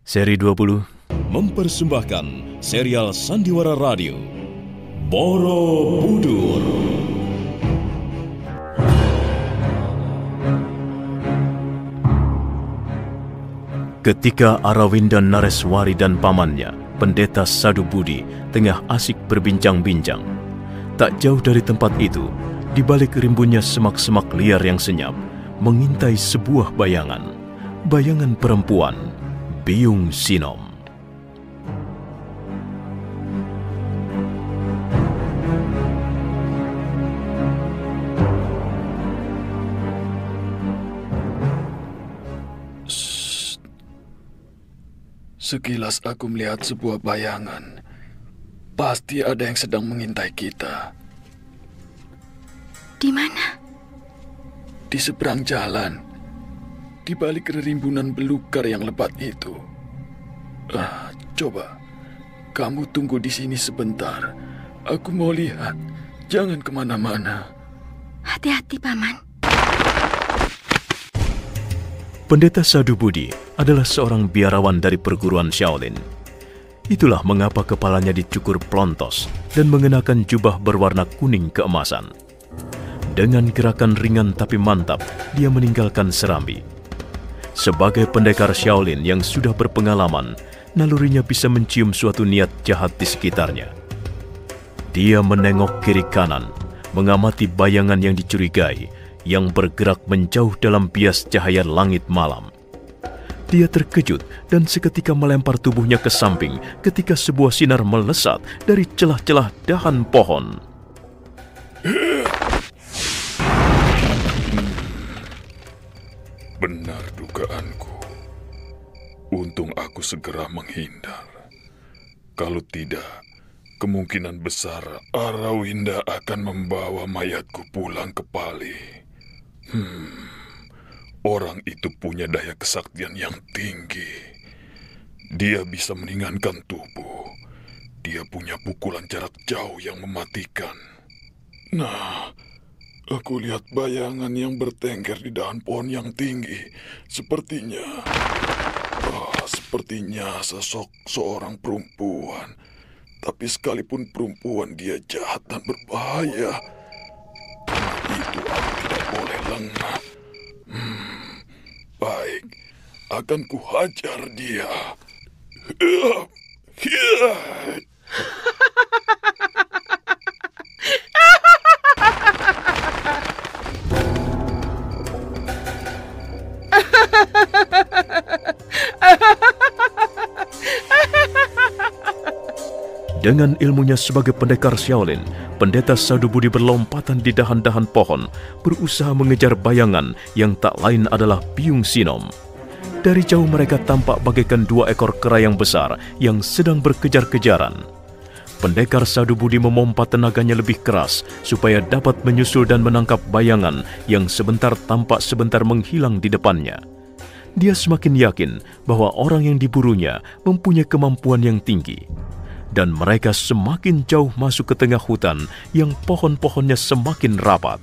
Seri 20 mempersembahkan serial Sandiwara Radio Borobudur. Ketika Arawinda Nareswari dan pamannya, Pendeta Sadubudi, tengah asik berbincang-bincang, tak jauh dari tempat itu, di balik rimbunnya semak-semak liar yang senyap, mengintai sebuah bayangan perempuan, Biung Sinom. Sekilas aku melihat sebuah bayangan. Pasti ada yang sedang mengintai kita. Di mana? Di seberang jalan. Di balik rimbunan belukar yang lebat itu. Coba, kamu tunggu di sini sebentar. Aku mau lihat. Jangan kemana-mana. Hati-hati, Paman. Pendeta Sadubudi adalah seorang biarawan dari perguruan Shaolin. Itulah mengapa kepalanya dicukur plontos dan mengenakan jubah berwarna kuning keemasan. Dengan gerakan ringan tapi mantap, dia meninggalkan serambi. Sebagai pendekar Shaolin yang sudah berpengalaman, nalurinya bisa mencium suatu niat jahat di sekitarnya. Dia menengok kiri kanan, mengamati bayangan yang dicurigai, yang bergerak menjauh dalam bias cahaya langit malam. Dia terkejut dan seketika melempar tubuhnya ke samping ketika sebuah sinar melesat dari celah-celah dahan pohon. Benar dugaanku. Untung aku segera menghindar. Kalau tidak, kemungkinan besar Arawinda akan membawa mayatku pulang ke Pali. Orang itu punya daya kesaktian yang tinggi. Dia bisa meringankan tubuh. Dia punya pukulan jarak jauh yang mematikan. Nah, aku lihat bayangan yang bertengger di dahan pohon yang tinggi. Sepertinya sosok seorang perempuan. Tapi sekalipun perempuan, dia jahat dan berbahaya. Karena itu aku tidak boleh lengah. Baik, akan kuhajar dia. Dengan ilmunya sebagai pendekar Shaolin, Pendeta Sadubudi berlompatan di dahan-dahan pohon, berusaha mengejar bayangan yang tak lain adalah Biung Sinom. Dari jauh mereka tampak bagaikan dua ekor kera yang besar yang sedang berkejar-kejaran. Pendekar Sadubudi memompa tenaganya lebih keras supaya dapat menyusul dan menangkap bayangan yang sebentar tampak sebentar menghilang di depannya. Dia semakin yakin bahwa orang yang diburunya mempunyai kemampuan yang tinggi. Dan mereka semakin jauh masuk ke tengah hutan yang pohon-pohonnya semakin rapat.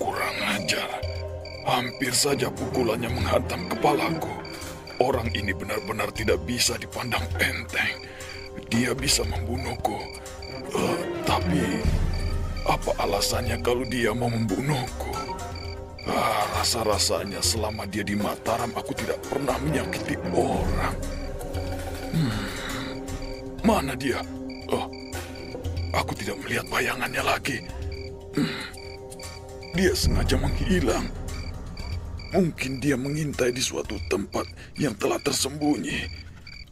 Kurang ajar. Hampir saja pukulannya menghantam kepalaku. Orang ini benar-benar tidak bisa dipandang enteng. Dia bisa membunuhku. Tapi, apa alasannya kalau dia mau membunuhku? Rasa-rasanya selama dia di Mataram, aku tidak pernah menyakiti orang. Mana dia? Aku tidak melihat bayangannya lagi. Dia sengaja menghilang. Mungkin dia mengintai di suatu tempat yang telah tersembunyi.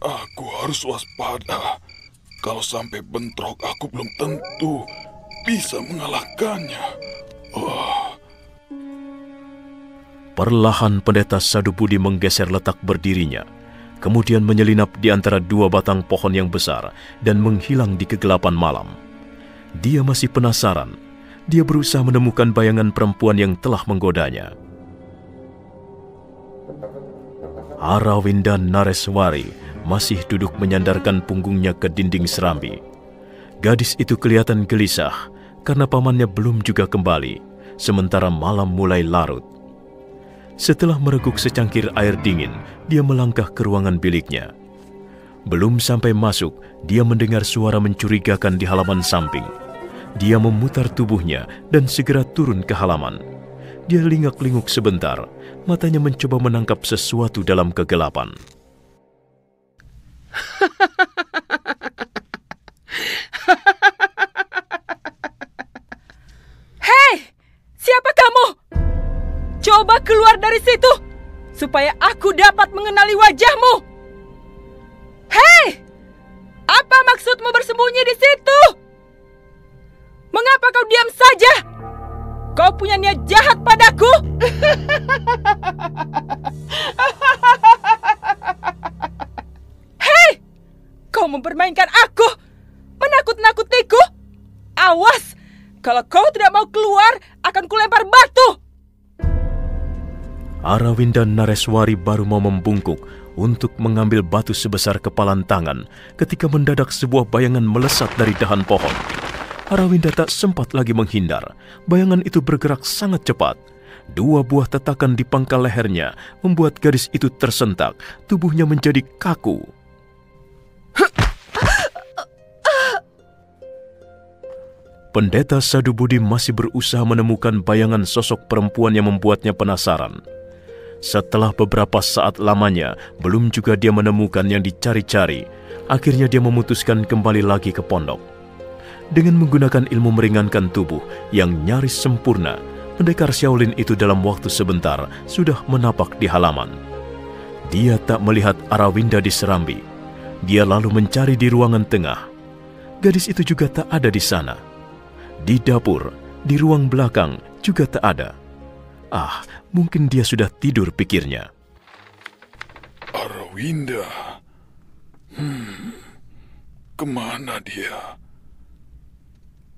Aku harus waspada. Kalau sampai bentrok, aku belum tentu bisa mengalahkannya. Perlahan Pendeta Sadubudi menggeser letak berdirinya, kemudian menyelinap di antara dua batang pohon yang besar dan menghilang di kegelapan malam. Dia masih penasaran. Dia berusaha menemukan bayangan perempuan yang telah menggodanya. Arawinda Nareswari masih duduk menyandarkan punggungnya ke dinding serambi. Gadis itu kelihatan gelisah karena pamannya belum juga kembali, sementara malam mulai larut. Setelah mereguk secangkir air dingin, dia melangkah ke ruangan biliknya. Belum sampai masuk, dia mendengar suara mencurigakan di halaman samping. Dia memutar tubuhnya dan segera turun ke halaman. Dia lingak-linguk sebentar, matanya mencoba menangkap sesuatu dalam kegelapan. Hei, siapa kamu? Coba keluar dari situ, supaya aku dapat mengenali wajahmu. Hei, apa maksudmu bersembunyi di situ? Mengapa kau diam saja? Kau punya niat jahat padaku? Hei, kau mempermainkan aku, menakut-nakutiku. Awas, kalau kau tidak mau keluar, akan kulempar batu. Arawinda Nareswari baru mau membungkuk untuk mengambil batu sebesar kepalan tangan ketika mendadak sebuah bayangan melesat dari dahan pohon. Arawinda tak sempat lagi menghindar. Bayangan itu bergerak sangat cepat. 2 buah tatakan di pangkal lehernya membuat gadis itu tersentak. Tubuhnya menjadi kaku. Pendeta Sadubudi masih berusaha menemukan bayangan sosok perempuan yang membuatnya penasaran. Setelah beberapa saat lamanya, belum juga dia menemukan yang dicari-cari. Akhirnya dia memutuskan kembali lagi ke pondok. Dengan menggunakan ilmu meringankan tubuh yang nyaris sempurna, pendekar Shaolin itu dalam waktu sebentar sudah menapak di halaman. Dia tak melihat Arawinda di serambi. Dia lalu mencari di ruangan tengah. Gadis itu juga tak ada di sana. Di dapur, di ruang belakang juga tak ada. Ah, mungkin dia sudah tidur, pikirnya. Arawinda. Kemana dia?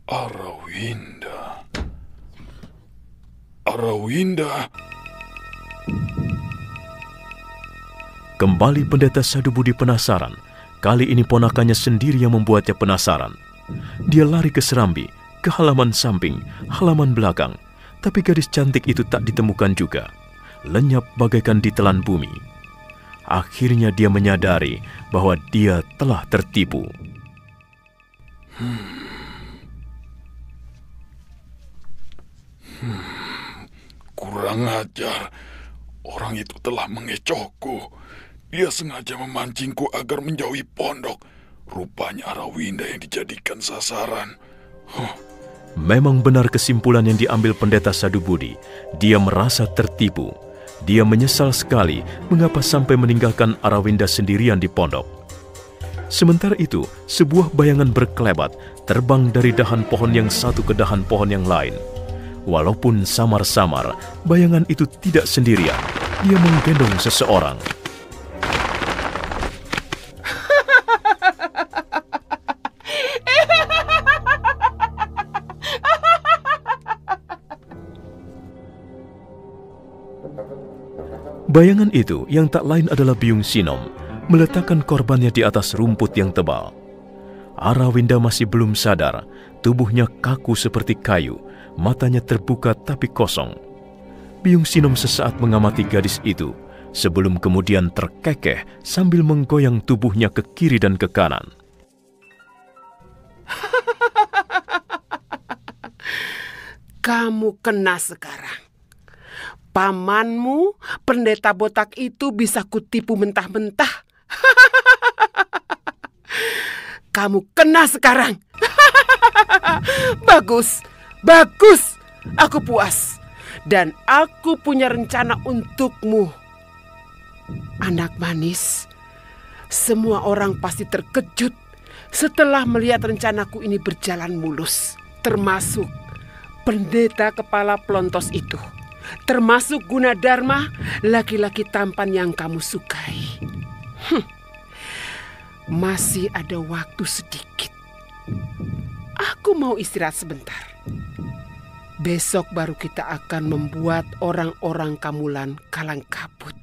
Arawinda. Arawinda. Kembali pendeta Sadubudi penasaran. Kali ini ponakannya sendiri yang membuatnya penasaran. Dia lari ke serambi, ke halaman samping, halaman belakang. Tapi gadis cantik itu tak ditemukan juga. Lenyap bagaikan ditelan bumi. Akhirnya dia menyadari bahwa dia telah tertipu. Kurang ajar. Orang itu telah mengecohku. Dia sengaja memancingku agar menjauhi pondok. Rupanya Arawinda yang dijadikan sasaran. Memang benar kesimpulan yang diambil pendeta Sadubudi. Dia merasa tertipu. Dia menyesal sekali mengapa sampai meninggalkan Arawinda sendirian di pondok. Sementara itu, sebuah bayangan berkelebat terbang dari dahan pohon yang satu ke dahan pohon yang lain. Walaupun samar-samar, bayangan itu tidak sendirian. Dia menggendong seseorang. Bayangan itu yang tak lain adalah Byung Sinom, meletakkan korbannya di atas rumput yang tebal. Arawinda masih belum sadar, tubuhnya kaku seperti kayu. Matanya terbuka tapi kosong. Byung Sinom sesaat mengamati gadis itu, sebelum kemudian terkekeh sambil menggoyang tubuhnya ke kiri dan ke kanan. Kamu kena sekarang. Pamanmu, pendeta botak itu bisa kutipu mentah-mentah. Kamu kena sekarang. Bagus. Bagus, aku puas. Dan aku punya rencana untukmu. Anak manis, semua orang pasti terkejut setelah melihat rencanaku ini berjalan mulus. Termasuk pendeta kepala pelontos itu. Termasuk Gunadarma, laki-laki tampan yang kamu sukai. Masih ada waktu sedikit. Aku mau istirahat sebentar. Besok baru kita akan membuat orang-orang Kamulan kalang kabut.